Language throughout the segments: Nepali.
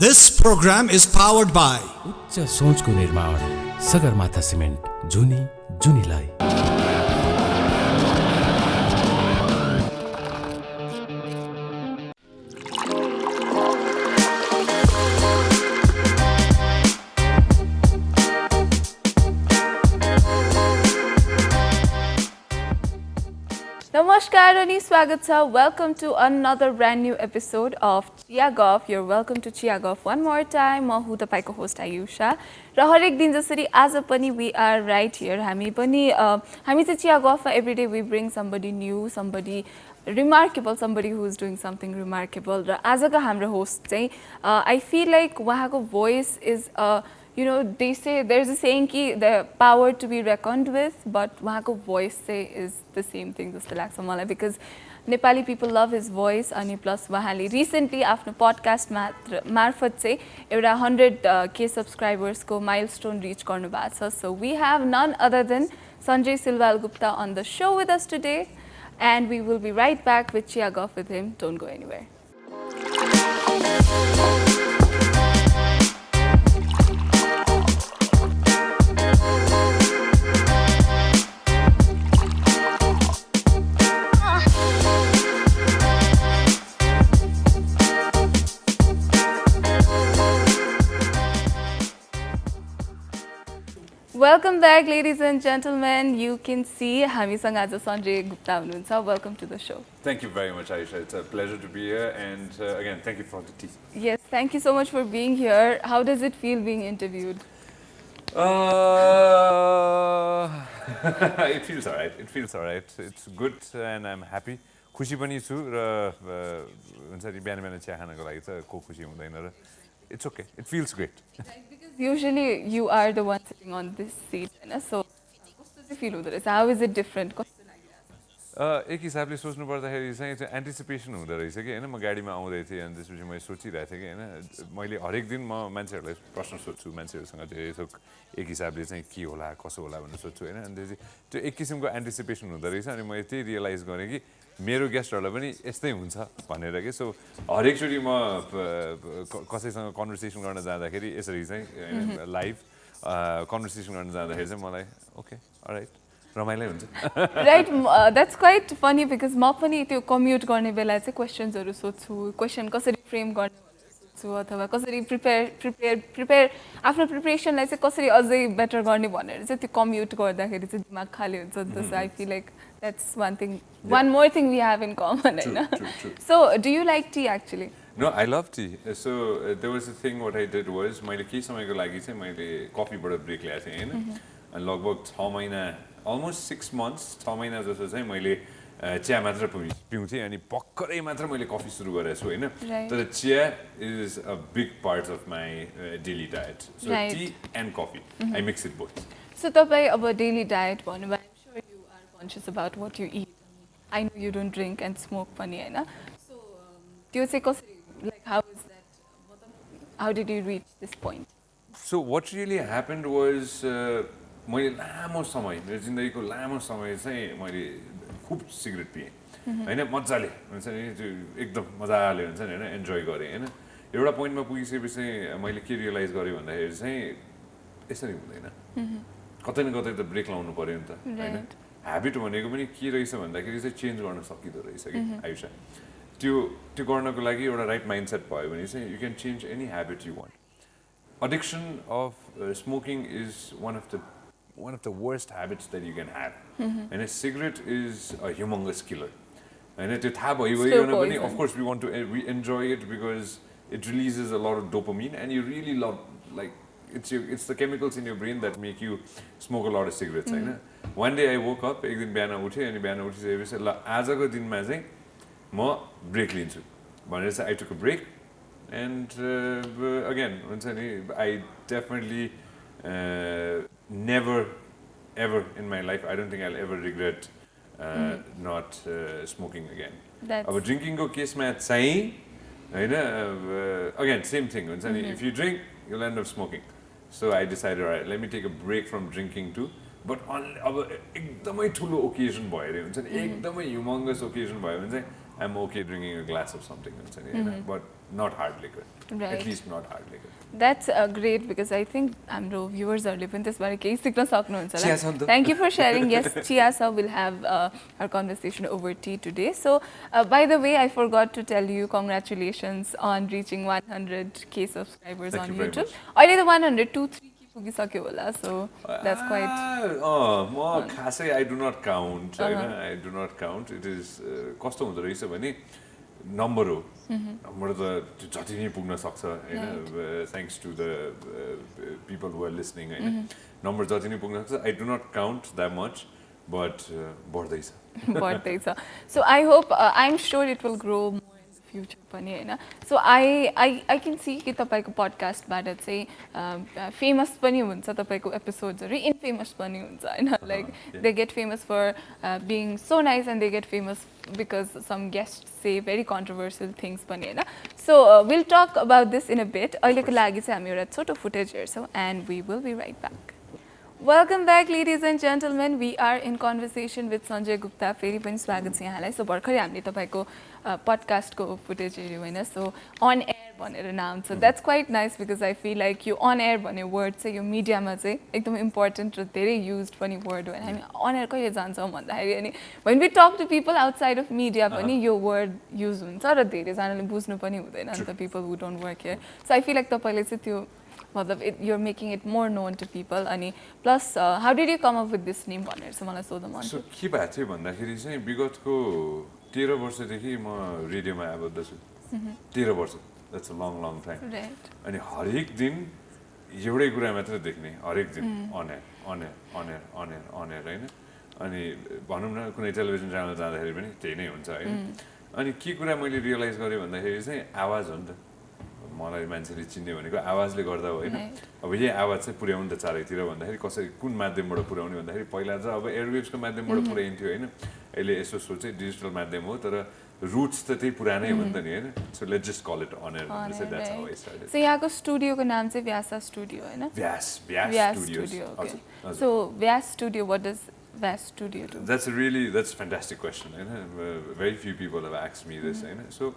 This program is powered by उच्च सोचको निर्माण सगरमाथा सिमेन्ट जुनी जुनीलाई Namaskar and स्वागत छ. Welcome to another brand new episode of Chiya Guff. You're welcome to Chiya Guff one more time. म हुँ तपाईको होस्ट आयुषा र हरेक दिन जसरी आज पनि we are right here. हामी चाहिँ Chiya Guff every day we bring somebody new, somebody remarkable, somebody who is doing something remarkable. र आजको हाम्रो होस्ट चाहिँ I feel like उहाँको voice is you know, they say there's a saying ki the power to be reckoned with, but wahako voice say is the same thing jasto लाग्छ मलाई because Nepali people love his voice अनि plus वहाँले recently आफ्नो podcast मार्फत चाहिँ एउटा 100k subscribers को milestone reach गर्नु भएको छ. So we have none other than Sanjay Silwal Gupta on the show with us today, and we will be right back with Chiya Guff with him. Don't go anywhere. Welcome back, ladies and gentlemen. You can see हामीसँग आज Sanjay Gupta हुनुहुन्छ. Welcome to the show. Thank you very much, Ayusha. It's a pleasure to be here, and again, thank you for the tea. Yes, thank you so much for being here. How does it feel being interviewed? It feels alright. It feels alright. It's good, and I'm happy. खुसी पनि छु र हुन्छ नि बिहान बिहान चिया खानको लागि चाहिँ को खुसी हुँदैन र it's okay. It feels great. Right, because usually you are the one sitting on this seat, so कस्तो चाहिँ feel हुँदो रहेछ? How is it different? कस्तो लाग्यो? एक हिसाबले सोच्नु पर्दाखेरि चाहिँ एन्टिसिपेसन हुँदो रहेछ कि हैन. म गाडीमा आउँदै थिएँ अनि त्यसपछि मैले सोचिरहेको थिएँ कि हैन मैले हरेक दिन म मान्छेहरूलाई प्रश्न सोध्छु, मान्छेहरूसँग धेरै थोक एक हिसाबले चाहिँ के होला कसो होला भनेर सोध्छु हैन. अनि त्यसपछि त्यो एक किसिमको एन्टिसिपेसन हुँदो रहेछ अनि मैले त्यही रियलाइज गरेँ कि मेरो गेस्टहरूलाई पनि यस्तै हुन्छ भनेर के. सो हरेकचोटि म कसैसँग कन्भर्सेसन गर्न जाँदाखेरि यसरी चाहिँ लाइभ कन्भर्सेसन गर्न जाँदाखेरि चाहिँ मलाई ओके अलराइट रमाइलो हुन्छ. Right, that's quite funny because म पनि त्यो कम्युट गर्ने बेला चाहिँ क्वेशन्सहरू सोध्छु, क्वेशन कसरी फ्रेम गर्ने सोध्छु अथवा कसरी प्रिपेयर आफ्नो प्रिपरेसनलाई चाहिँ कसरी अझै बेटर गर्ने भनेर चाहिँ त्यो कम्युट गर्दाखेरि चाहिँ दिमाग खाली हुन्छ नि त. So I feel like that's one more thing we have in common. True. So, do you like tea actually? No, I love tea. So there was a thing what I did was मैले केही समयको लागि चाहिँ मैले कफीबाट ब्रेक ल्याएको थिएँ हैन. अनि लगभग 6 महिना almost 6 months 6 महिना जस्तो चाहिँ मैले चिया मात्र पिउँथेँ अनि भर्खरै मात्र मैले कफी सुरु गरेको छु हैन. तर चिया is a big part of my daily diet. So tea and coffee. I mix it both. So तपाईँ अब daily diet भन्नुभयो. Conscious about what you eat. I know you don't drink and smoke pani haina. So त्यो चाहिँ कसरी, like how is that, how did you reach this point? So what really happened was मैले लामो समय मेरो जिन्दगीको लामो समय चाहिँ मैले खूब सिगरेट पिएँ हैन. मजाले हुन्छ नि त्यो एकदम मजाले हुन्छ नि हैन एन्जोय गरेँ हैन. एउटा पोइन्टमा पुगिसकेपछि मैले के रियलाइज गरेँ भन्दाखेरि चाहिँ यसरी हुँदैन, कतै न कतै त ब्रेक लाउनु पर्यो नि त हैन. ह्याबिट भनेको पनि के रहेछ भन्दाखेरि चाहिँ चेन्ज गर्न सकिँदो रहेछ कि आयुषा. त्यो गर्नको लागि एउटा राइट माइन्डसेट भयो भने चाहिँ you can change any habit you want. Addiction of smoking is one of the worst habits that you can have. And a cigarette is a humongous killer. And it of course we enjoy it because it releases a lot of dopamine and you really love, like it's the chemicals in your brain that make you smoke a lot of cigarettes. One day I woke up, एक दिन बिहान उठेँ अनि बिहान उठिसकेपछि ल आजको दिनमा चाहिँ म ब्रेक लिन्छु भनेर चाहिँ I took a break. And again, I definitely never ever in my life, I don't think I'll ever regret not smoking again. But drinking ko case ma chahi haina, again same thing. If you drink, you'll end up smoking. So I decided, all right, let me take a break from drinking too. But on एकदमै ठुलो occasion भयो रे हुन्छ नि, एकदमै humongous occasion भयो भने चाहिँ I'm okay drinking a glass of something हुन्छ नि हैन but not hard liquor Right. at least not hard liquor That's great because I think हाम्रो viewers-हरुले पनि त्यसबारे केही सिक्न सक्नुहुन्छ Chiya छ नि त। Thank you for sharing. Yes, Chiya sir will have our conversation over tea today. So, by the way, I forgot to tell you congratulations on reaching 100k subscribers Thank on you very YouTube. much. अहिले त 102 पुगिसक्यो होला, so that's quite म खासै I do not count हैन I do not count it is कस्तो हुँदो रहेछ भने नम्बर हो नम्बर त जति नै पुग्न सक्छ हैन thanks to the people who are listening हैन नम्बर जति नै पुग्न सक्छ I do not count that much but बढ्दैछ बढ्दैछ. So I hope I'm sure it will grow more in the future पनि हैन. So I can see कि तपाईको podcast बाट चाहिँ famous पनि हुन्छ तपाईको episodes-हरु infamous पनि हुन्छ हैन like they get famous for being so nice and they get famous because some guests say very controversial things पनि हैन. So we'll talk about this in a bit. अहिलेको लागि चाहिँ हामी एउटा छोटो footage हेर्छौं and we will be right back. Welcome back, ladies and gentlemen. We are in conversation with Sanjay Gupta. फेरि पनि स्वागत छ यहाँलाई. So भर्खरै हामीले तपाईको podcast को footage हेर्यौं हैन. So on air भनेर नाम छ. That's quite nice because I feel like यो on air भन्ने word चाहिँ यो media मा चाहिँ एकदम important र धेरै used पनि word हो. हामी on air कहिले जान्छौं भन्दाखेरि अनि when we talk to people outside of media पनि यो word use हुन्छ र धेरै जनाले बुझ्नु पनि हुँदैन नि त people who don't work here. So I feel like तपाईले चाहिँ त्यो you're making it more known to people अनि plus how did you come up with this name भनेर चाहिँ मलाई सोध्न मन So के भएको थियो भन्दाखेरि चाहिँ विगतको 13 वर्षदेखि म रेडियोमा आबद्ध छु 13 वर्ष that's a long time Right. अनि हरेक दिन एउटै कुरा मात्र देख्ने हरेक दिन on air हैन अनि भनौं न कुनै टेलिभिजन च्यानल जाँदाखेरि पनि त्यही नै हुन्छ हैन अनि के कुरा मैले रियलाइज गरे भन्दाखेरि चाहिँ आवाज हो नि त मलाई मान्छेले चिन्ने भनेको आवाजले गर्दा हो हैन अब यही आवाज चाहिँ पुर्याउनु त चारैतिर भन्दाखेरि कसरी कुन माध्यमबाट पुर्याउने भन्दाखेरि पहिला चाहिँ अब एयरवेभ्सको माध्यमबाट पुर्याइन्थ्यो हैन अहिले यसो सोचे डिजिटल माध्यम हो तर रुट्स त त्यही पुरानै हो नि त नि हैन so let's just call it on air भनेर चाहिँ that's how I started So यहाँको स्टुडियोको नाम चाहिँ व्यासा स्टुडियो हैन Vyas studio okay so Vyas studio what does Vyas studio do that's a fantastic question हैन very few people have asked me this हैन so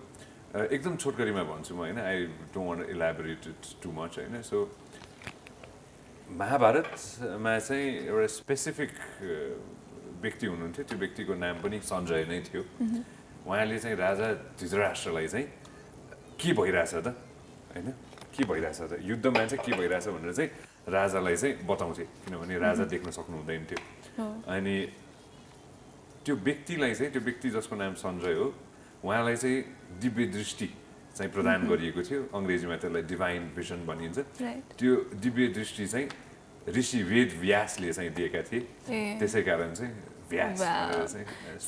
एकदम छोटकरीमा भन्छु म हैन I don't want to elaborate it too much हैन सो महाभारतमा चाहिँ एउटा स्पेसिफिक व्यक्ति हुनुहुन्थ्यो त्यो व्यक्तिको नाम पनि सञ्जय नै थियो उहाँले चाहिँ राजा धृतराष्ट्रलाई चाहिँ के भइरहेछ त हैन के भइरहेछ त युद्धमा चाहिँ के भइरहेछ भनेर चाहिँ राजालाई चाहिँ बताउँथे किनभने राजा देख्न सक्नु हुँदैन थियो अनि त्यो व्यक्ति जसको नाम सञ्जय हो उहाँलाई चाहिँ दिव्य दृष्टि चाहिँ प्रदान गरिएको थियो अंग्रेजीमा त्यसलाई डिभाइन भिजन भनिन्छ त्यो दिव्य दृष्टि चाहिँ ऋषि वेद व्यासले चाहिँ दिएका थिए त्यसैकारण चाहिँ व्यास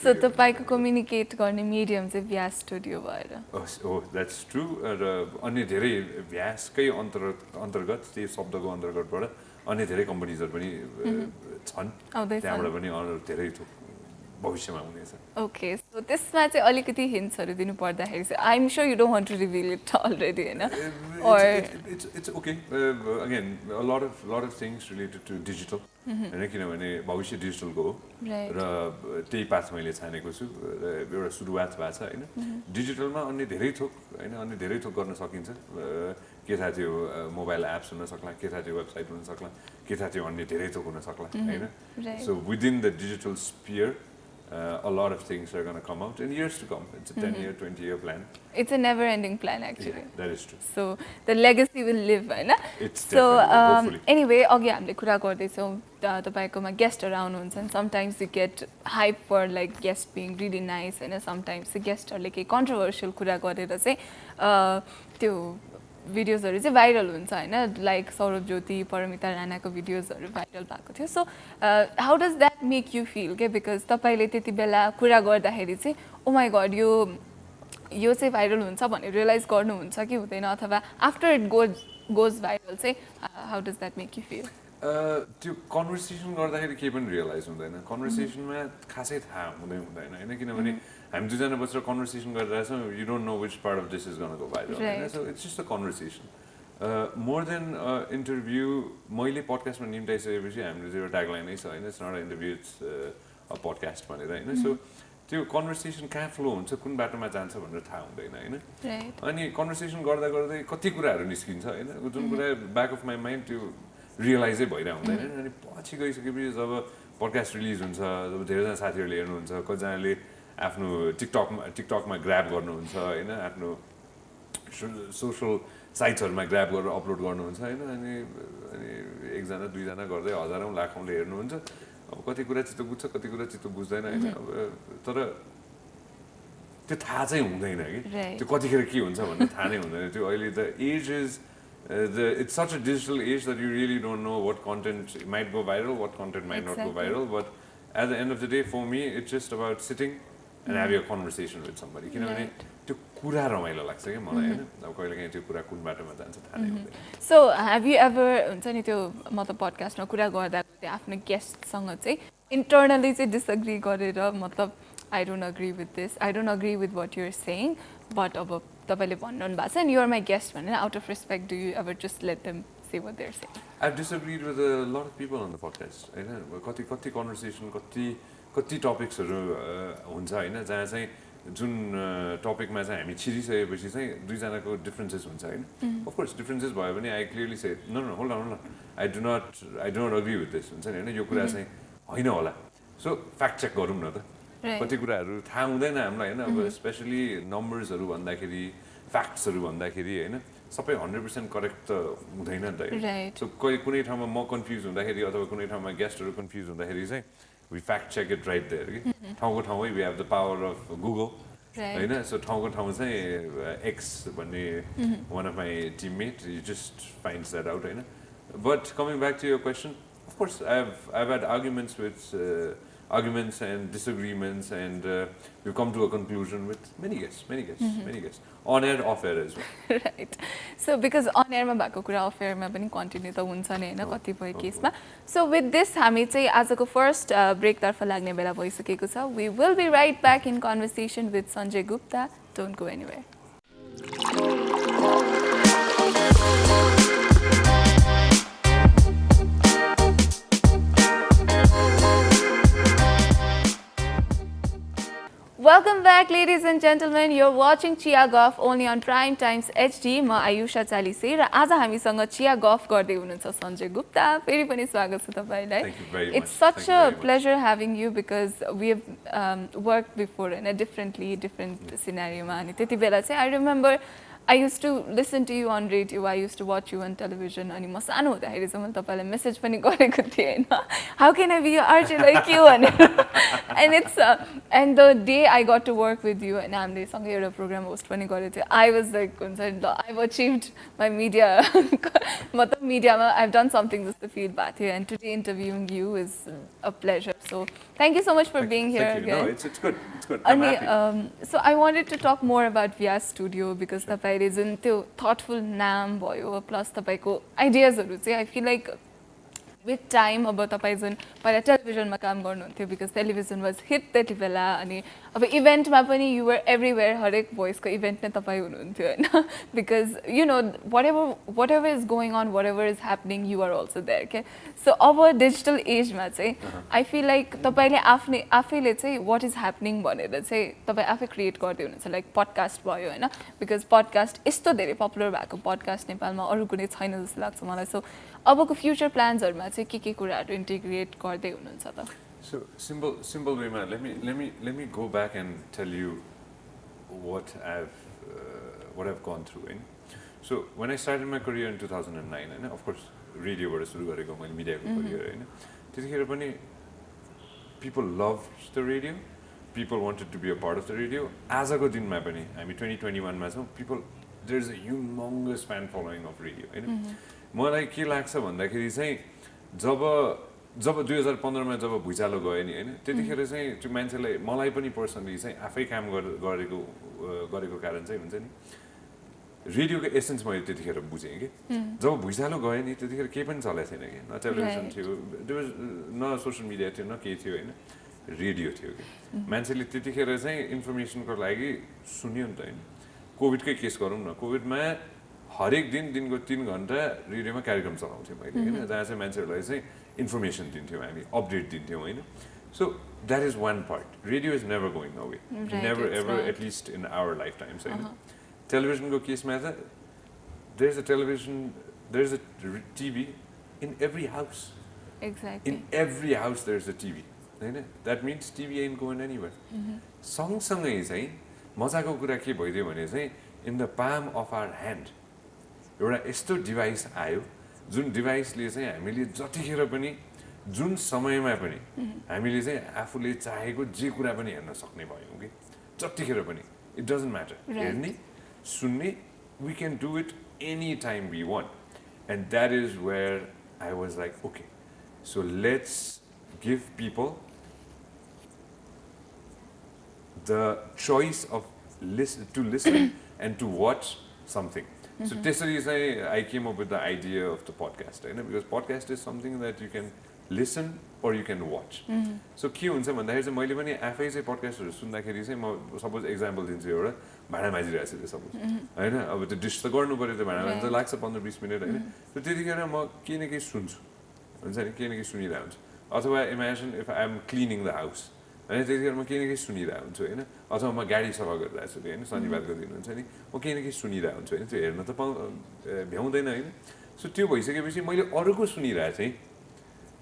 सो तपाईको कम्युनिकेट गर्ने मिडियम चाहिँ व्यास स्टुडियो भएर हो द्याट्स ट्रु र अन्य धेरै व्यासकै अन्तर्गत त्यही शब्दको अन्तर्गतबाट अन्य धेरै कम्पनीजहरु पनि छन् त्यहाँबाट पनि धेरै भविष्यमा हुनेछ ओके सो त्यसमा चाहिँ अलिकति हिन्ट्सहरु दिनु पर्दाखेरि चाहिँ I am sure you don't want to reveal it already हैन or it's okay again a lot of things related to digital हैन किनभने भविष्य डिजिटलको हो र त्यही पाथ मैले छानेको छु र एउटा सुरुवात भएको छ हैन डिजिटलमा अन्य धेरै थोक गर्न सकिन्छ के थाहा थियो मोबाइल एप्स हुन सक्ला के थाहा थियो वेबसाइट हुन सक्ला के थाहा थियो अन्य धेरै थोक हुन सक्ला हैन so within the digital sphere a lot of things are going to come out in years to come. It's a 10-year, 20-year plan. It's a never-ending plan, actually. Yeah, that is true. So the legacy will live, right? It's definitely, hopefully. Anyway, again, हामीले कुरा गर्दैछौँ तपाईकोमा guest around हुन्छ and sometimes you get hype for like guest being really nice and sometimes the guestहरुले केही controversial कुरा गरेर चाहिँ त्यो भिडियोजहरु चाहिँ भाइरल हुन्छ हैन लाइक सौरभ ज्योति परमिता राणाको भिडियोजहरु भाइरल भएको थियो so how does that make you feel के बिकज तपाईले त्यति बेला कुरा गर्दाखेरि चाहिँ ओ माय गॉड यो चाहिँ भाइरल हुन्छ भनेर रियलाइज गर्नुहुन्छ कि हुँदैन अथवा आफ्टर इट गोज भाइरल चाहिँ how does that make you feel त्यो कन्भर्सेसन गर्दाखेरि केही पनि रियलाइज हुँदैन कन्भर्सेसनमा खासै थाहा हुँदैन हैन किनभने हामी दुईजना बसेर कन्भर्सेसन गरिरहेछौँ you don't know which part of this is gonna go viral हैन so it's just a conversation more than interview मैले पडकास्टमा निम्टाइसकेपछि हाम्रो चाहिँ एउटा ट्यागलाइन नै छ हैन it's not a interview it's a podcast भनेर हैन सो त्यो कन्भर्सेसन कहाँ फ्लो हुन्छ कुन बाटोमा जान्छ भनेर थाहा हुँदैन होइन Right. अनि कन्भर्सेसन गर्दा गर्दै कति कुराहरू निस्किन्छ होइन जुन कुरा ब्याक अफ माई माइन्ड त्यो रियलाइजै भइरहेको हुँदैन अनि पछि गइसकेपछि जब पडकास्ट रिलिज हुन्छ जब धेरैजना साथीहरूले हेर्नुहुन्छ कतिजनाले आफ्नो टिकटकमा ग्राब गर्नुहुन्छ होइन आफ्नो सोसल साइट्सहरूमा ग्राब गरेर अपलोड गर्नुहुन्छ होइन अनि एकजना दुईजना गर्दै हजारौँ लाखौँले हेर्नुहुन्छ अब कति कुरा चित्त बुझ्छ कति कुरा चित्त बुझ्दैन होइन अब तर त्यो थाहा चाहिँ हुँदैन कि त्यो कतिखेर के हुन्छ भन्ने थाहा नै हुँदैन त्यो अहिले the edge is it's such a digital age that you really don't know what content might go viral, what content might not go viral. But at the end of the day, for me, it's just about sitting and having a conversation with somebody. किनभने त्यो कुरा रमाइलो लाग्छ कि मलाई हैन अब कहिलेकाहीँ त्यो कुरा कुन बाटोमा जान्छ थाहा नै हुँदैन. So have you ever हुन्छ नि त्यो मतलब पडकास्टमा कुरा गर्दा गर्दै आफ्नो गेस्टसँग चाहिँ internally चाहिँ disagree गरेर मतलब I don't agree with this, I don't agree with what you're saying, but अब तपाईले भन्नु भएको छ and you're my guest भनेर out of respect do you ever just let them say what they're saying? I've disagreed with a lot of people on the podcast. हैन कति कन्भर्सेसन कति टपिक्सहरु हुन्छ हैन जहाँ चाहिँ जुन टपिकमा चाहिँ हामी छिरिसकेपछि चाहिँ दुईजनाको डिफरेन्सेस हुन्छ हैन अफ कोर्स डिफरेन्सेस भयो भने I clearly say no no hold on I do not agree with this हुन्छ नि हैन यो कुरा चाहिँ हैन होला सो फ्याक्ट चेक गरौँ न त कति कुराहरू थाहा हुँदैन हामीलाई हैन अब स्पेशली नम्बर्सहरू भन्दाखेरि फ्याक्ट्सहरू भन्दाखेरि हैन सबै 100% करेक्ट त हुँदैन नि त सो कुनै ठाउँमा म कन्फ्युज हुँदाखेरि अथवा कुनै ठाउँमा गेस्टहरू कन्फ्युज हुँदाखेरि चाहिँ we fact check it right there कि ठाउँको ठाउँमै we have the power of Google हैन सो ठाउँको ठाउँ चाहिँ X भन्ने one of my teammate he just finds that out हैन but coming back to your question of course I've had arguments and disagreements and we've come to a conclusion with many guests on air off air as well. Right. So because on air ma bhako kura off air ma pani continue ta huncha ni हैन कतिपय केसमा so with this हामी चाहिँ आजको फर्स्ट ब्रेक तर्फ लाग्ने बेला भइसकेको छ we will be right back in conversation with Sanjay Gupta. Don't go anywhere. Welcome back, ladies and gentlemen. You're watching Chiya Guff only on Prime Times HD. Ma Ayusha Chalise ra आज हामीसँग Chiya Guff गर्दै हुनुहुन्छ Sanjay Gupta. फेरि पनि स्वागत छ तपाईलाई. Thank you very much. It's such a pleasure having you because we have worked before in a different scenario ma अनि त्यति बेला चाहिँ I remember I used to listen to you on radio, I used to watch you on television अनि म सानो हुँदाखेरि चाहिँ मैले तपाईलाई मेसेज पनि गरेको थिएँ हैन how can I be a RJ like you and it's and the day I got to work with you and हामीले सँगै एउटा प्रोग्राम होस्ट पनि गरेको थिएँ I was like हुन्छ नि I've achieved my media मतलब मिडियामा I've done something जस्तो feel भएको थियो and today interviewing you is a pleasure so thank you so much for being here again. No, it's good. I'm happy. So I wanted to talk more about Vyas Studio because तपाईले जुन त्यो thoughtful नाम भयो plus तपाईको आइडियाजहरु चाहिँ I feel like with time अब तपाई जुन पहिला टेलिभिजनमा काम गर्नुहुन्थ्यो because television was hit त्यति बेला अनि अब इभेन्टमा पनि you were everywhere हरेक भोइसको इभेन्ट नै तपाई हुनुहुन्थ्यो हैन because you know whatever is going on whatever is happening you are also there okay so अब डिजिटल एजमा चाहिँ I feel like तपाईले आफैले चाहिँ what is happening भनेर चाहिँ तपाई आफै क्रिएट गर्दै हुनुहुन्छ लाइक पडकास्ट भयो हैन because पडकास्ट यस्तो धेरै पपुलर भएको पडकास्ट नेपालमा अरु कुनै छैन जस्तो लाग्छ मलाई सो अबको फ्युचर प्लान्सहरुमा चाहिँ के कुराहरु इन्टिग्रेट गर्दै हुनुहुन्छ त So simple way man let me go back and tell you what I've gone through in so when I started my career in 2009 and of course radio बाट सुरु गरेको मैले मिडियाको करियर हैन त्यतिखेर पनि people loved the radio people wanted to be a part of the radio आजको दिनमा पनि हामी 2021 मा छौं people there's a humongous fan following of radio हैन मलाई के लाग्छ भन्दाखेरि चाहिँ जब 2015 मा जब भुइँचालो गयो नि हैन त्यतिखेर चाहिँ त्यो मान्छेलाई मलाई पनि पर्सनली चाहिँ आफै काम गरेको कारण चाहिँ हुन्छ नि रेडियोको एसेन्स मैले त्यतिखेर बुझेँ कि जब भुइँचालो गयो नि त्यतिखेर केही पनि चलेको थिएन कि न टेलिभिजन थियो न सोसियल मिडिया थियो न केही थियो हैन रेडियो थियो कि मान्छेले त्यतिखेर चाहिँ इन्फर्मेसनको लागि सुन्यो नि त हैन कोभिडकै केस गरौँ न कोभिडमा हरेक दिनको 3 घण्टा रेडियोमा कार्यक्रम चलाउँथ्यौँ मैले हैन जहाँ चाहिँ मान्छेहरूलाई चाहिँ इन्फर्मेसन दिन्थ्यौँ हामी अपडेट दिन्थ्यौँ हैन So that is one part. Radio is never going away. Right, Never it's ever, not. at least in our lifetimes. Television ko case ma there's a television, there's a TV in every house. Exactly. In every house there's a TV. That means TV ain't going anywhere. सँगसँगै चाहिँ मजाको कुरा के भइदियो भने चाहिँ in the palm of our hand एउटा यस्तो डिभाइस आयो जुन डिभाइसले चाहिँ हामीले जतिखेर पनि जुन समयमा पनि हामीले चाहिँ आफूले चाहेको जे कुरा पनि हेर्न सक्ने भयौँ कि जतिखेर पनि इट डजन्ट म्याटर हेर्ने सुन्ने we can do it anytime we want. And that is where I was like, okay, so let's give people the choice of to listen and to watch something. So त्यसरी I came up with the idea of the podcast, because podcast is something that you can listen or you can watch. So के हुन्छ भन्दाखेरि चाहिँ मैले पनि आफै चाहिँ पडकास्टहरु सुन्दाखेरि चाहिँ म सपोज एक्जाम्पल दिन्छु एउटा भाडा माझिरहेको छु सपोज हैन अब त्यो डिस त गर्नु पर्यो त्यो भाडा माझ्न त लाग्छ 15-20 मिनेट हैन so त्यतिखेर म केही न केही सुन्छु हुन्छ नि केही न केही सुनिरहेको हुन्छु अथवा imagine if I am cleaning the house हैन त्यतिखेर म केही न केही सुनिरहेको हुन्छु हैन अथवा म गाडी सफा गरिरहेको छु हैन शनिबारको दिन हुन्छ नि म केही न केही सुनिरहेको हुन्छु हैन त्यो हेर्न त भ्याउँदैन हैन सो त्यो भइसकेपछि मैले अरूको सुनिरहेको थिएँ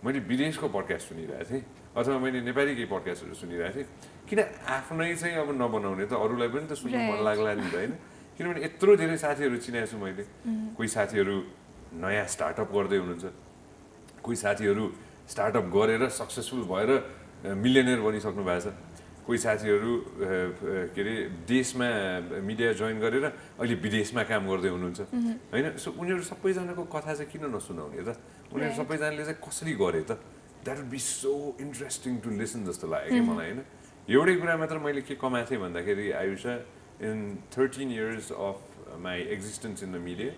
मैले विदेशको पडकास्ट सुनिरहेको थिएँ अथवा मैले नेपाली केही पडकास्टहरु सुनिरहेको थिएँ किन आफ्नै चाहिँ अब नबनाउने त अरूलाई पनि त सुन्नु मन लाग्ला नि त हैन किनभने यत्रो धेरै साथीहरु चिनाएको छु मैले कोही साथीहरु नयाँ स्टार्टअप गर्दै हुनुहुन्छ कोही साथीहरु स्टार्टअप गरेर सक्सेसफुल भएर मिलियनेयर बनिसक्नु भएको छ कोही साथीहरु के रे देशमा मिडिया जोइन गरेर अहिले विदेशमा काम गर्दै हुनुहुन्छ हैन सो उनीहरु सबैजनाको कथा चाहिँ किन नसुनाउने त उनीहरु सबैजनाले चाहिँ कसरी गरे त that would be so interesting to listen जस्तो लाग्यो के मलाई हैन एउटै कुरा मात्र मैले के कमाएको थिएँ भन्दाखेरि Ayusha in 13 years of my existence in the media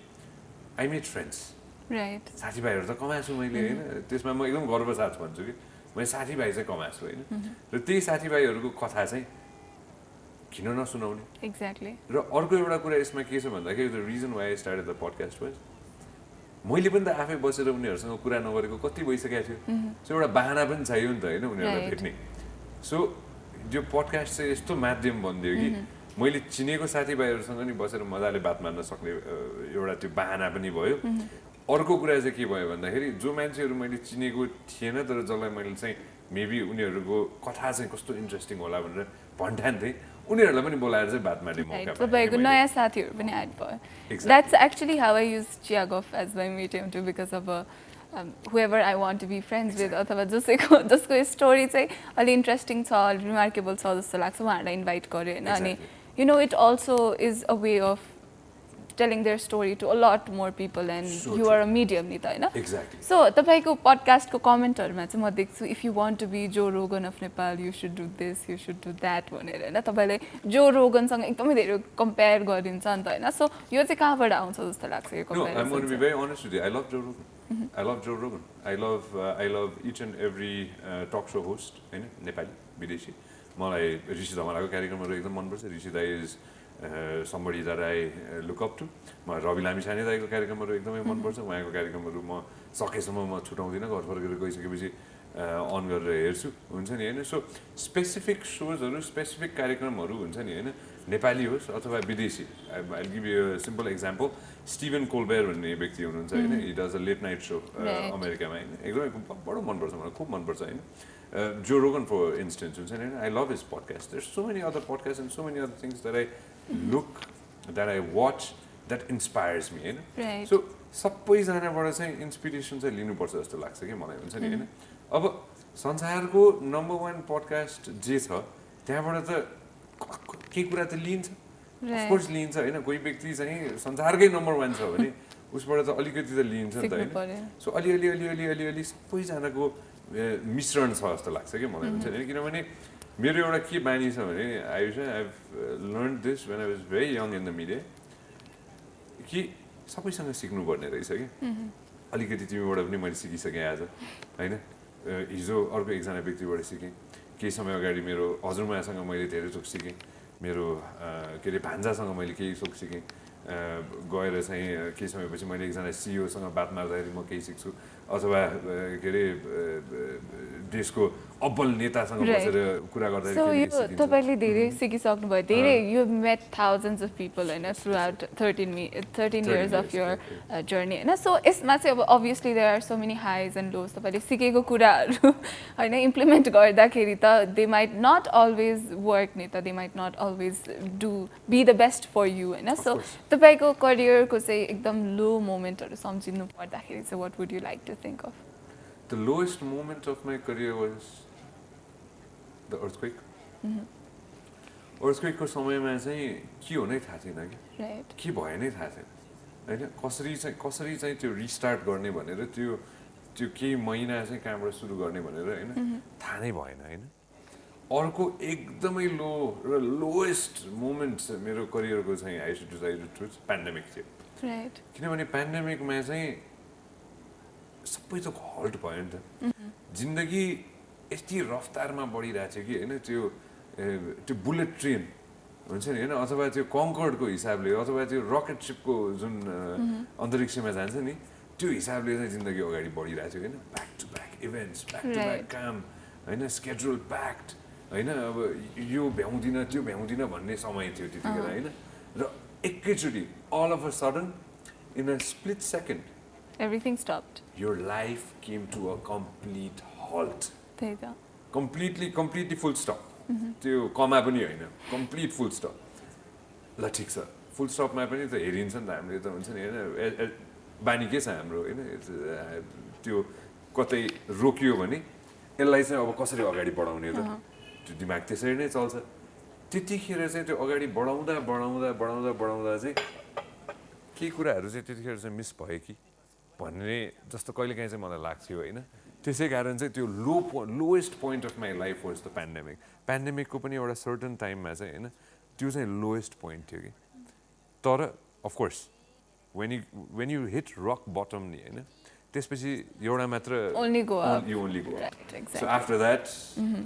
I made friends right साथीभाइहरु त कमाएको छु मैले हैन त्यसमा म एकदम गर्व साथ भन्छु कि मैले साथीभाइ चाहिँ कमाएको छु हैन र त्यही साथीभाइहरुको कथा चाहिँ किन नसुनाउने exactly र अर्को एउटा कुरा यसमा के छ भन्दाखेरि the reason why I started the podcast was मैले पनि त आफै बसेर उनीहरुसँग कुरा नगरेको कति भइसकेको थियो सो एउटा बहाना पनि चाहियो नि त हैन उनीहरुलाई भेट्ने सो यो पडकास्ट चाहिँ यस्तो माध्यम बनिदियो कि मैले चिनेको साथीभाइहरुसँग नि बसेर मजाले बात मार्न सक्ने एउटा त्यो बहाना पनि भयो अर्को कुरा चाहिँ के भयो भन्दाखेरि जो मान्छेहरु मैले चिनेको थिएन तर जसलाई मैले चाहिँ मेबी उनीहरुको कथा चाहिँ कस्तो इन्ट्रेस्टिङ होला भनेर भन्ठान्थे उनीहरुलाई पनि बोलाएर चाहिँ बात मार्ने मौका पाएँ तपाईको नयाँ साथीहरु पनि एड भयो that's actually how I use ChiyaGuff as my medium too because of whoever I want to be friends with अथवा जसको स्टोरी चाहिँ अलि इन्ट्रेस्टिङ छ अलि रिमार्केबल छ जस्तो लाग्छ उहाँहरुलाई इन्भाइट गर्यो हैन अनि you know it also is a way of telling their story to a lot more people and you are a medium नि त हैन exactly so तपाईको पडकास्ट को कमेन्टहरुमा चाहिँ म देख्छु if you want to be Joe Rogan of Nepal you should do this you should do that भनेर हैन तपाईले जो रोगन सँग एकदमै धेरै कम्पेयर गरिन्छ नि त हैन सो यो चाहिँ कहाँबाट आउँछ जस्तो लाग्छ यो No, compare I'm going to be very honest with you. I love Joe Rogan. I love Joe Rogan. I love each and every talk show host, हैन नेपाली विदेशी मलाई ऋषि धमालाको कार्यक्रमहरु एकदम मन पर्छ ऋषि दाइ is somebody that I look up to म रवि लामिछाने दाइको कार्यक्रमहरु एकदमै मन पर्छ उहाँको कार्यक्रमहरु म सकेसम्म म छुटाउँदिन घर फर्केर गइसकेपछि अन गरेर हेर्छु हुन्छ नि हैन सो स्पेसिफिक शोजहरु स्पेसिफिक कार्यक्रमहरु हुन्छ नि हैन नेपाली होस् अथवा विदेशी I'll give you a simple example Steven कोलबेयर भन्ने व्यक्ति हुनुहुन्छ हैन he does a late night show अमेरिकामा हैन एकदमै बडो मन पर्छ मलाई खूब मन पर्छ हैन Joe Rogan for instance हुन्छ नि I love his podcast there's so many other podcasts and so many other things that I look that I watch that inspires me हैन right so सबैजनाबाट चाहिँ इन्स्पिरेसन चाहिँ लिनुपर्छ जस्तो लाग्छ के मलाई हुन्छ नि हैन अब संसारको नम्बर 1 पडकास्ट जे छ त्यहाँबाट त के कुरा त लिन्छ अफ कोर्स लिन्छ हैन कोही व्यक्ति चाहिँ संसारकै नम्बर 1 छ भने उसबाट त अलिकति त लिन्छ नि त हैन सो अलि सबैजनाको मिश्रण छ जस्तो लाग्छ के मलाई हुन्छ नि किनभने मेरो एउटा के बानी छ भने Ayusha I have learned this when I was very young in the media कि सबैसँग सिक्नु पर्ने रहेछ के अलिकति तिमीबाट पनि मैले सिकिसकेँ आज हैन हिजो अर्को एकजना व्यक्तिबाट सिकेँ केही समय अगाडि मेरो हजुरमासँग मैले धेरै थोक सिकेँ मेरो के रे भान्जासँग मैले केही थोक सिकेँ गएर चाहिँ केही समयपछि मैले एकजना सिइओसँग बात मार्दाखेरि म केही सिक्छु अथवा के अरे देशको अब्बल नेतासँग बसेर कुरा गर्दाखेरि सो यो तपाईँले धेरै सिकिसक्नु भयो धेरै you met thousands of people होइन throughout 13 years of your journey होइन सो यसमा चाहिँ अब obviously there are so many highs and lows तपाईँले सिकेको कुराहरू होइन इम्प्लिमेन्ट गर्दाखेरि त they might not always work नि त they might not always do be the best for you होइन सो तपाईँको करियरको चाहिँ एकदम लो मोमेन्टहरू सम्झिनु पर्दाखेरि चाहिँ what would you like to think of? The lowest moment of my career was the earthquake. Earthquake को समयमा चाहिँ के हो नै थाहा थिएन कि Right. के भयो नै थाहा थिएन हैन कसरी चाहिँ त्यो रिस्टार्ट गर्ने भनेर त्यो केही महिना चाहिँ कहाँबाट सुरु गर्ने भनेर हैन थाहा नै भएन हैन अर्को एकदमै लो र लोएस्ट मोमेन्ट मेरो करियरको चाहिँ I should decide to pandemic थियो Right. किनभने पेन्डेमिकमा चाहिँ सबै त हल्ट भयो नि त जिन्दगी यति रफ्तारमा बढिरहेको थियो कि होइन त्यो बुलेट ट्रेन हुन्छ नि होइन अथवा त्यो कङ्कर्डको हिसाबले अथवा त्यो रकेट सिपको जुन अन्तरिक्षमा जान्छ नि त्यो हिसाबले चाहिँ जिन्दगी अगाडि बढिरहेको थियो होइन back to back events back to back काम होइन स्केड्युल प्याक्ड होइन अब यो भ्याउँदिनँ त्यो भ्याउँदिनँ भन्ने समय थियो त्यतिखेर होइन र एकैचोटि all of a sudden in a split second Everything stopped. your life came to a complete halt. त्यही त Completely full stop. त्यो कमा पनि होइन complete full stop. ल ठिक छ full stop मा पनि त हेरिन्छ नि त हामीले त हुन्छ नि होइन बानी के छ हाम्रो होइन त्यो कतै रोकियो भने यसलाई चाहिँ अब कसरी अगाडि बढाउने त त्यो दिमाग त्यसरी नै चल्छ त्यतिखेर चाहिँ त्यो अगाडि बढाउँदा चाहिँ केही कुराहरू चाहिँ त्यतिखेर चाहिँ मिस भयो कि भन्ने जस्तो कहिलेकाहीँ चाहिँ मलाई लाग्थ्यो होइन त्यसै कारण चाहिँ त्यो lowest point of my life was the पेन्डेमिकको पनि एउटा सर्टन टाइममा चाहिँ होइन त्यो चाहिँ लोएस्ट पोइन्ट थियो कि तर of course when you hit rock bottom नि होइन त्यसपछि एउटा मात्र you only go up. Right, exactly. So after that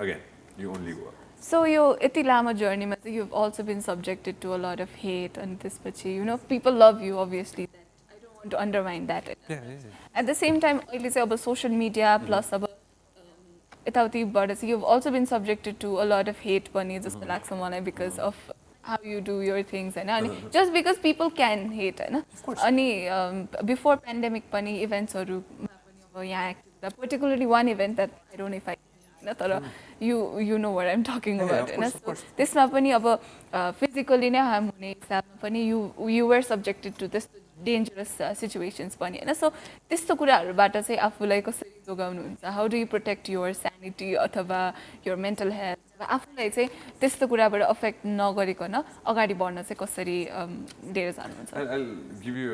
again you only go up. So यो यति लामो जर्नीमा चाहिँ you've also been subjected to a lot of hate and त्यसपछि you know people love you obviously to undermine that. Yeah. At the same time, अहिले चाहिँ अब social media plus अब यताउतिबाट चाहिँ you've also been subjected to a lot of hate पनि जस्तो लाग्छ मलाई because of how you do your things हैन अनि just because people can hate हैन अनि before pandemic पनि इभेन्ट्सहरुमा पनि अब यहाँ particularly one event that I don't know if I हैन तर you know what I'm talking about हैन त्यसमा पनि अब physically नै harm हुने हिसाबमा पनि you were subjected to this dangerous situations पनि हैन सो त्यस्तो कुराहरुबाट चाहिँ आफुलाई कसरी जोगाउनुहुन्छ how do you protect your sanity अथवा योर मेन्टल हेल्थ आफुलाई चाहिँ त्यस्तो कुराबाट अफेक्ट नगरिकन अगाडि बढ्न चाहिँ कसरी लिएर जानुहुन्छ I'll give you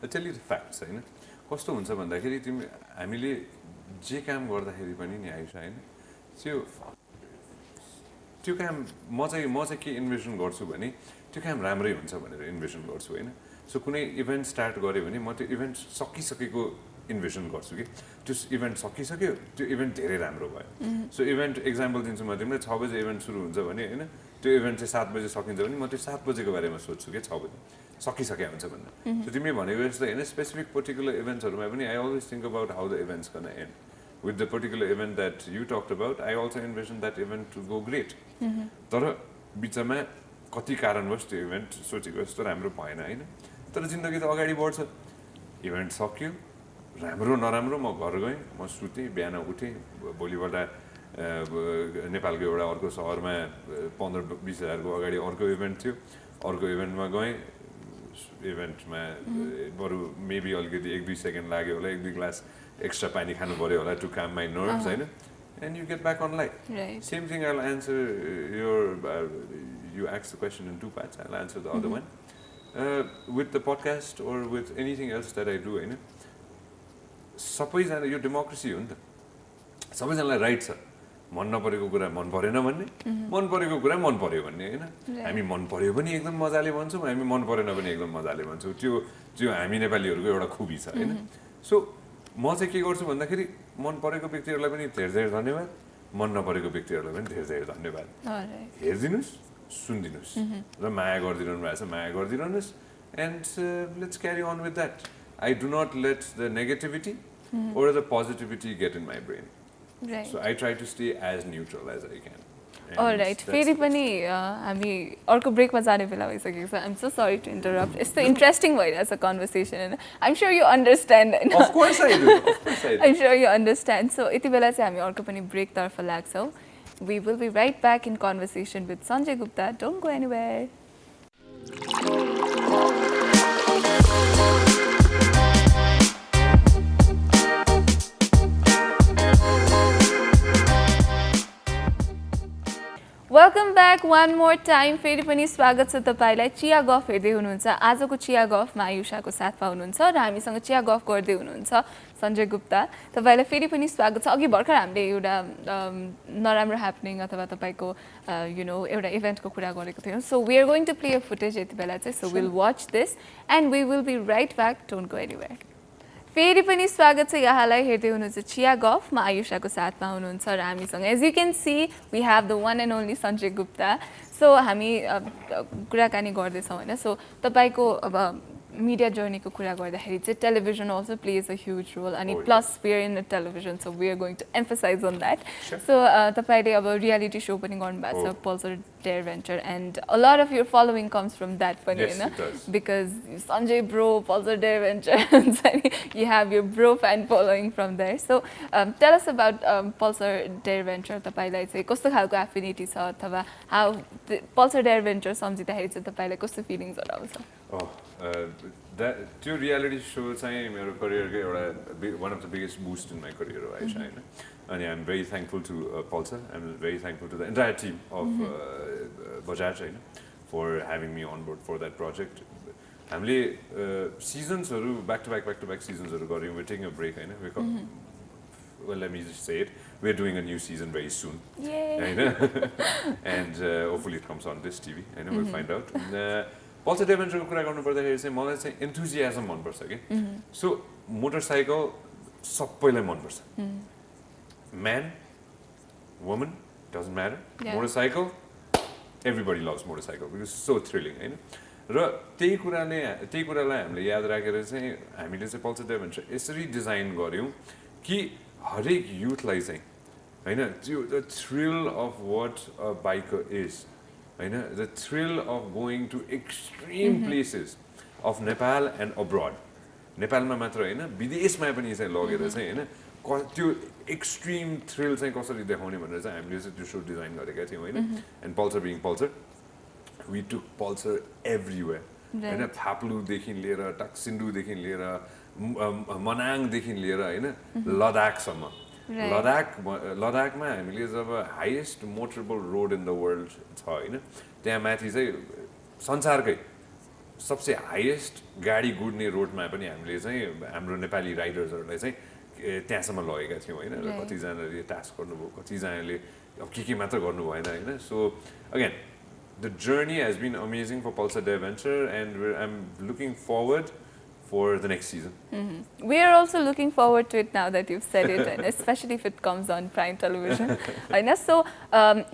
I'll tell you the facts हैन कस्तो हुन्छ भन्दाखेरि तिमी हामीले जे काम गर्दाखेरि पनि नि आयुष हैन त्यो काम म चाहिँ के इन्भेसन गर्छु भने त्यो काम राम्रै हुन्छ भनेर इन्भेसन गर्छु हैन सो कुनै इभेन्ट स्टार्ट गरे भने म त्यो इभेन्ट सकिसकेको इन्भेसन गर्छु कि त्यो इभेन्ट सकिसक्यो त्यो इभेन्ट धेरै राम्रो भयो सो इभेन्ट एक्जाम्पल दिन्छु म तिमीलाई 6 बजे इभेन्ट सुरु हुन्छ भने हैन त्यो इभेन्ट चाहिँ 7 बजे सकिन्छ भने म त्यो 7 बजेको बारेमा सोच्छु कि 6 बजे सकिसक्यो हुन्छ भन्ने सो तिमी भनेको जस्तो हैन स्पेसिफिक पर्टिकुलर इभेन्ट्सहरुमा पनि I always think about how the events gonna and with the particular event that you talked about I also envisioned that event to go great तर बिचमा कति कारणवश त्यो इभेन्ट सोचेको जस्तो राम्रो भएन हैन तर जिन्दगी त अगाडि बढ्छ इभेन्ट सक्यो राम्रो नराम्रो म घर गएँ म सुतेँ बिहान उठेँ भोलिपल्ट नेपालको एउटा अर्को शहरमा 15-20 हजारको अगाडि अर्को इभेन्ट थियो अर्को इभेन्टमा गएँ इभेन्टमा बरु मेबी अलिकति 1-2 सेकेन्ड लाग्यो होला 1-2 ग्लास एक्स्ट्रा पानी खानु पर्यो होला टु काम माई नर्भ्स हैन and you get back on life. Right. Same thing I'll answer your you asked the question in 2 parts. I'll answer the other one. With the podcast or with anything else that I do, हैन सबैजना यो डेमोक्रेसी हो नि त सबैजनालाई राइट छ मन नपरेको कुरा मन परेन भन्ने मन परेको कुरा मन पर्यो भन्ने हैन हामी मन पर्यो पनि एकदम मजाले भन्छौँ हामी मन परेन पनि एकदम मजाले भन्छौँ त्यो हामी नेपालीहरुको एउटा खुबी छ हैन सो म चाहिँ के गर्छु भन्दाखेरि मन परेको व्यक्तिहरुलाई पनि धेरै धेरै धन्यवाद मन नपरेको व्यक्तिहरुलाई पनि धेरै धेरै धन्यवाद हेर्दिनुस् सुनिदिनुहोस् र माया गरिदिनु भएको छ माया गरिदिनुहोस् and let's carry on with that I do not let the negativity or the positivity get in my brain. Right. So I try to stay as neutral as I can. And All right. फेरि पनि हामी अर्को ब्रेकमा जाने बेला भइसकेको छ. I'm so sorry to interrupt. यस्तो इन्ट्रेस्टिङ भइरहेछ कन्भर्सेसन हैन. I'm sure you understand. Of course I do. Of course I do. I'm sure you understand. So यति बेला चाहिँ हामी अर्को पनि ब्रेक तर्फ लाग्छौँ. We will be right back in conversation with Sanjay Gupta. Don't go anywhere. Welcome back one more time फेरि पनि स्वागत छ तपाईँलाई चिया गफ हेर्दै हुनुहुन्छ आजको चिया गफमा आयुषाको साथमा हुनुहुन्छ र हामीसँग चिया गफ गर्दै हुनुहुन्छ सञ्जय गुप्ता तपाईँलाई फेरि पनि स्वागत छ अघि भर्खर हामीले एउटा नराम्रो ह्यापनिङ अथवा तपाईँको यु नो एउटा इभेन्टको कुरा गरेको थियौँ so we are going to play a footage यति बेला चाहिँ so will watch this and we will be right back don't go anywhere फेरि पनि स्वागत छ यहाँलाई हेर्दै हुनुहुन्छ चिया गफमा आयुषाको साथमा हुनुहुन्छ र हामीसँग as you can see we have the one and only Sanjay Gupta so हामी कुराकानी गर्दैछौँ होइन सो तपाईँको अब मिडिया जर्नीको कुरा गर्दाखेरि चाहिँ television also plays a huge role अनि plus we are in a television so we are going to emphasize on that so तपाईँले अब रियालिटी सो पनि गर्नुभएको छ Pulsar dare venture and a lot of your following comes from that पनि होइन because Sanjay bro Pulsar dare venture हुन्छ नि you have your bro fan following from there so tell us about Pulsar dare venture तपाईँलाई चाहिँ कस्तो खालको एफिनिटी छ अथवा हाउ पल्सर डेयर भेन्चर सम्झिँदाखेरि चाहिँ तपाईँलाई कस्तो फिलिङ्सहरू आउँछ त्यो रियालिटी सो चाहिँ मेरो करियरकै एउटा one of the biggest boost in my career हो आइसा होइन अनि I am very thankful to Pulsar I am very thankful to the entire team of Bajaj होइन for having me on board for that project हामीले सिजन्सहरू ब्याक टु ब्याक सिजन्सहरू गऱ्यौँ वी टेकिङ अ ब्रेक होइन well, let me just say it, we're doing a new season very soon. Yay! And hopefully it comes on this TV, and we'll find out. Pulsar dare भेन्चरको कुरा गर्नुपर्दाखेरि चाहिँ मलाई चाहिँ एन्थुजियाजम मनपर्छ कि सो मोटरसाइकल सबैलाई मनपर्छ man woman doesn't matter motorcycle everybody loves motorcycle because so thrilling होइन र त्यही कुरालाई हामीले याद राखेर चाहिँ हामीले चाहिँ पल्सर डेयर भेन्चर यसरी डिजाइन गऱ्यौँ कि हरेक युथलाई चाहिँ होइन त्यो the thrill of what a biker is होइन the thrill of going to extreme places of Nepal and abroad नेपालमा मात्र होइन विदेशमा पनि चाहिँ लगेर चाहिँ होइन त्यो एक्सट्रिम थ्रिल चाहिँ कसरी देखाउने भनेर चाहिँ हामीले चाहिँ त्यो सो डिजाइन गरेका थियौँ होइन and Pulsar being Pulsar we took Pulsar everywhere होइन थाप्लुदेखि लिएर टाक्सिन्डुदेखि लिएर मनाङदेखि लिएर होइन लद्दाखसम्म लद्दाखमा हामीले जब highest motorable road in the world छ होइन त्यहाँ माथि चाहिँ संसारकै सबसे हाइएस्ट गाडी गुड्ने रोडमा पनि हामीले चाहिँ हाम्रो नेपाली राइडर्सहरूलाई चाहिँ त्यहाँसम्म लगेका थियौँ होइन र कतिजनाले टास्क गर्नुभयो कतिजनाले अब के मात्र गर्नु भएन होइन so again the journey has been amazing for Pulsar dare venture and I am looking forward for the next season. We are also looking forward to it now that you've said it, and especially if it comes on Prime Television. So,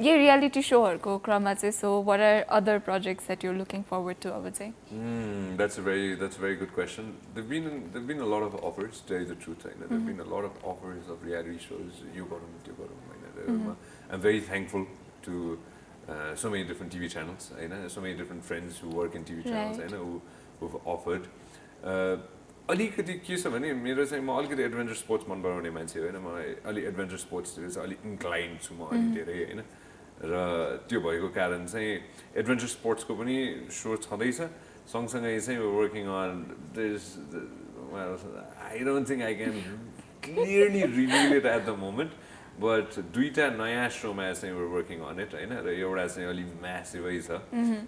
ये reality show को क्रममा चाहिँ so what are other projects that you're looking forward to? I would say. That's a very good question. There've been a lot of offers. To tell you the truth, there've been a lot of offers of reality shows. You got them. I'm very thankful to so many different TV channels. So many different friends who work in TV channels. Who've offered. अलिकति के छ भने मेरो चाहिँ म अलिकति एडभेन्चर स्पोर्ट्स मन पराउने मान्छे होइन मलाई अलि एडभेन्चर स्पोर्ट्सतिर चाहिँ अलिक इन्क्लाइन्ड छु म अलि धेरै होइन र त्यो भएको कारण चाहिँ एडभेन्चर स्पोर्ट्सको पनि सो छँदैछ सँगसँगै चाहिँ working on this I don't think I can clearly reveal it at the moment but दुईवटा नयाँ सोमा चाहिँ we're working on it होइन र एउटा चाहिँ अलिक म्यासिभै छ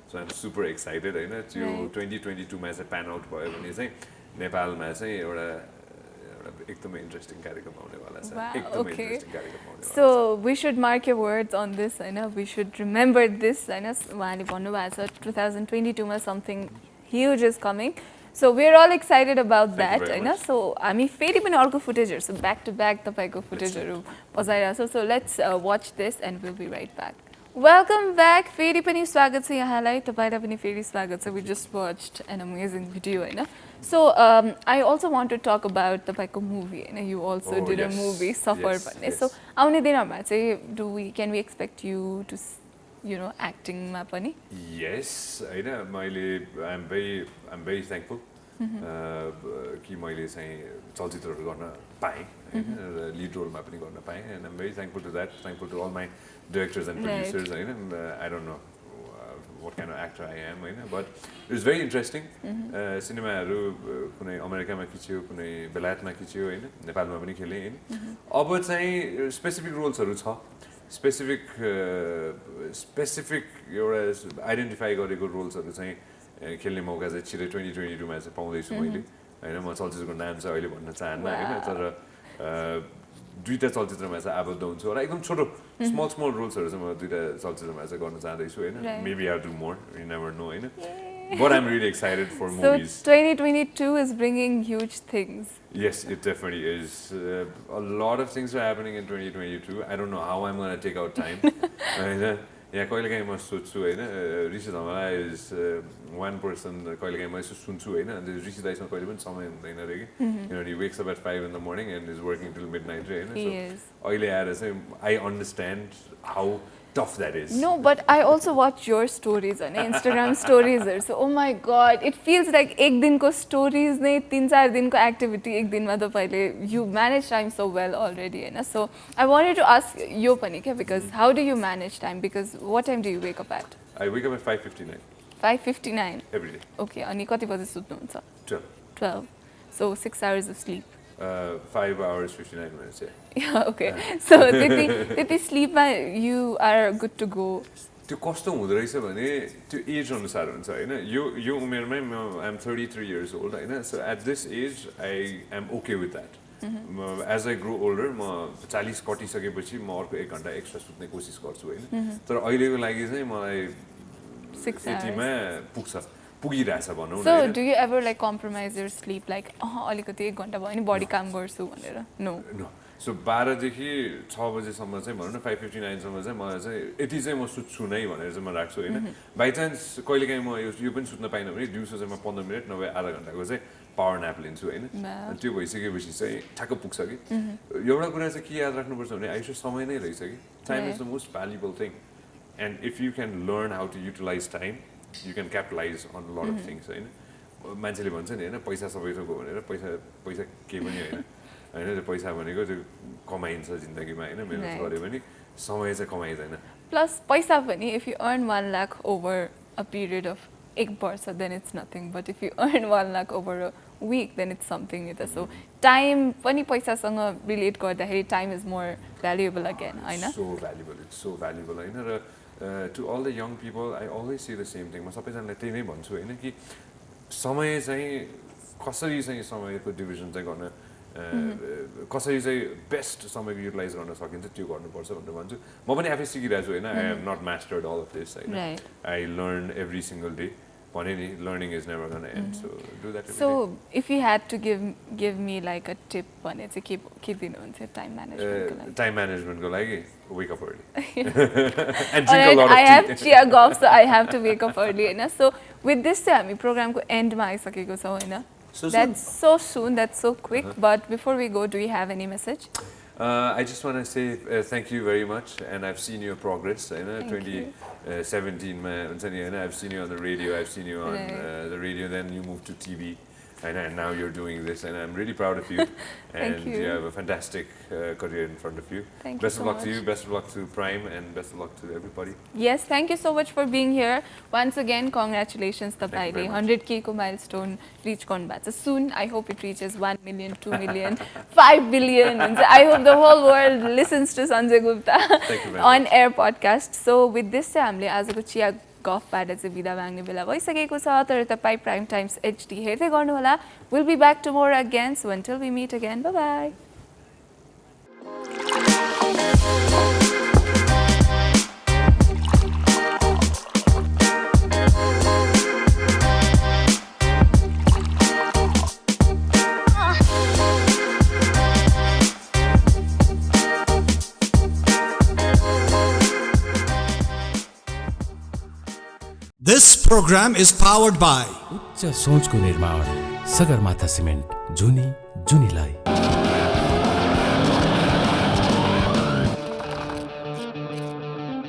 सो आइम सुपर एक्साइटेड होइन त्यो 2022मा चाहिँ प्यान आउट भयो भने चाहिँ नेपालमा चाहिँ एउटा एकदमै इन्ट्रेस्टिङ कार्यक्रम आउनेवाला छ एकदमै इन्ट्रेस्टिङ कार्यक्रम आउनेवाला छ so we should mark your words on this होइन वी शुड रिमेम्बर दिस होइन उहाँले भन्नुभएको छ 2022 मा something huge is coming So we're all excited about that, होइन so हामी फेरि पनि अर्को फुटेजहरू छ ब्याक टु ब्याक तपाईँको फुटेजहरू बजाइरहेको छ so let's watch this and we'll be right back. Welcome back. फेरि पनि स्वागत छ यहाँलाई तपाईलाई पनि फेरि स्वागत छ. We just watched an amazing video हैन. So I also want to talk about तपाईको movie हैन. You also did a movie Suffer भन्ने. So आउने दिनमा चाहिँ can we expect you to acting मा पनि? Yes, हैन मैले I'm very thankful कि मैले चाहिँ चलचित्रहरु गर्न पाएँ हैन lead role मा पनि गर्न पाएँ and I'm very thankful to that, thankful to all my directors and producers हैन I don't know what kind of actor I am हैन but it was very interesting सिनेमाहरु कुनै अमेरिकामा खिच्यो कुनै बेलायतमा खिच्यो हैन नेपालमा पनि खेले हैन अब चाहिँ स्पेसिफिक रोल्सहरु छ स्पेसिफिक एउटा आइडेन्टिफाई गरेको रोल्सहरु चाहिँ खेल्ने मौका चाहिँ छिटै 2022 मा चाहिँ पाउँदैछु मैले हैन म चलचित्रको नाम चाहिँ अहिले भन्न चाहन्न हैन तर दुईटा चलचित्रमा चाहिँ आबद्ध हुन्छु र एकदम छोटो स्मल रोल्सहरु चाहिँ म दुईटा चलचित्रमा चाहिँ गर्न चाहदैछु हैन maybe I do more you never know हैन but I'm really excited for movies. So 2022 is bringing huge things. Yes, it definitely is. A lot of things are happening in 2022. I don't know how I'm going to take out time. Yeah, कहिलेकाहीँ म सोच्छु हैन ऋषि धमला is one person कहिलेकाहीँ म यसो सुन्छु हैन अनि ऋषि दाइसँग कहिले पनि समय हुँदैन रे कि you know he wakes up at 5 in the morning and is working till midnight हैन so अहिले आएर चाहिँ I understand how tough that is. No, but I also watch your stories on Instagram stories. So, oh my God, it feels like एक दिनको stories ने 3-4 दिनको activity एक दिनमा तपाईले you manage time so well already, हैन? So, I wanted to ask you पनि के because how do you manage time? Because what time do you wake up at? I wake up at 5:59. 5:59 every day. Okay, अनि कति बजे सुत्नुहुन्छ? 12. 12. So 6 hours of sleep. 5 hours 59 minutes. Yeah, okay. So त्यति sleep मा you are good to go. त्यो कस्तो हुँदो रहेछ भने त्यो एज अनुसार हुन्छ हैन यो उमेरमै म I'm 33 years old हैन so at this age I am okay with that. As I grow older म 40 कटिसकेपछि म अर्को 1 घण्टा एक्स्ट्रा सुत्ने कोसिस गर्छु हैन तर अहिलेको लागि चाहिँ मलाई 6 hours मा पुगिरहेछ भनौं न. So do you ever like compromise your sleep like अलिकति 1 घण्टा भयो नि बडी काम गर्छु भनेर? No. So 12 देखि 6 बजेसम्म चाहिँ भनौं न 5:59 सम्म चाहिँ मलाई चाहिँ यति चाहिँ म सुत्छु नै भनेर चाहिँ म राख्छु हैन बाइ चान्स कहिलेकाहीँ म यो पनि सुत्न पाइन भने दिउँसो चाहिँ म 15 मिनेट नभए आधा घण्टाको चाहिँ पावर न्याप लिन्छु हैन त्यो भइसकेपछि चाहिँ ठ्याक्क पुग्छ कि एउटा कुरा चाहिँ के याद राख्नुपर्छ भने आयुष्य समय नै रहेछ कि time is the most valuable thing and if you can learn how to utilise time you can capitalize on a lot of things हैन मान्छेले भन्छ नि हैन पैसा सबै थोक हो भनेर पैसा के पनि हैन हैन त्यो पैसा भनेको त्यो कमाइन्छ जिन्दगीमा हैन मेहनत गरे पनि समय चाहिँ कमाइदैन प्लस पैसा पनि if you earn 1 lakh over a period of 1 वर्ष then it's nothing but if you earn 1 lakh over a week then it's something it is so time पनि पैसासँग रिलेट गर्दाखेरि time is more valuable again हैन it's so valuable हैन र to all the young people I always say the same thing म सबैजनालाई त्यही नै भन्छु हैन कि समय चाहिँ कसरी चाहिँ समयको डिभिजन चाहिँ गर्न कसरी चाहिँ बेस्ट समयको युटिलाइज गर्न सकिन्छ त्यो गर्नुपर्छ भनेर भन्छु म पनि आफै सिकिरहेको छु हैन I have not mastered all of this हैन I learn every single day भने नि learning is never going to end so do that every so day. if you had to give me like a tip भने चाहिँ के दिनुहुन्छ time management को लागि time management को लागि wake up early and drink a lot of tea. I have Chiya Guff so I have to wake up early हैन so with this चाहिँ हामी प्रोग्रामको एन्डमा आइसकेको छौं हैन that's so soon that's so quick but before we go do you have any message? I just want to say thank you very much and I've seen your progress in 2017 I've seen you on the radio I've seen you on the radio then you moved to TV and now you're doing this and I'm really proud of you and you have a fantastic career in front of you. Best of luck to you, best of luck to Prime and best of luck to everybody. Yes, thank you so much for being here. Once again, congratulations tapaile 100k ko milestone reach garnu bhacha. Soon I hope it reaches 1 million, 2 million, 5 billion. I hope the whole world listens to Sanjay Gupta on air podcast. So with this हामीले आजको चिया गफ बाट चाहिँ बिदा माग्ने बेला भइसकेको छ तर तपाई प्राइम टाइम्स एचडी हेर्दै गर्नु होला we'll be back tomorrow again so until we meet again bye bye This program is powered by उच्च सोचको निर्माण सगरमाथा सिमेन्ट जुनी जुनीलाई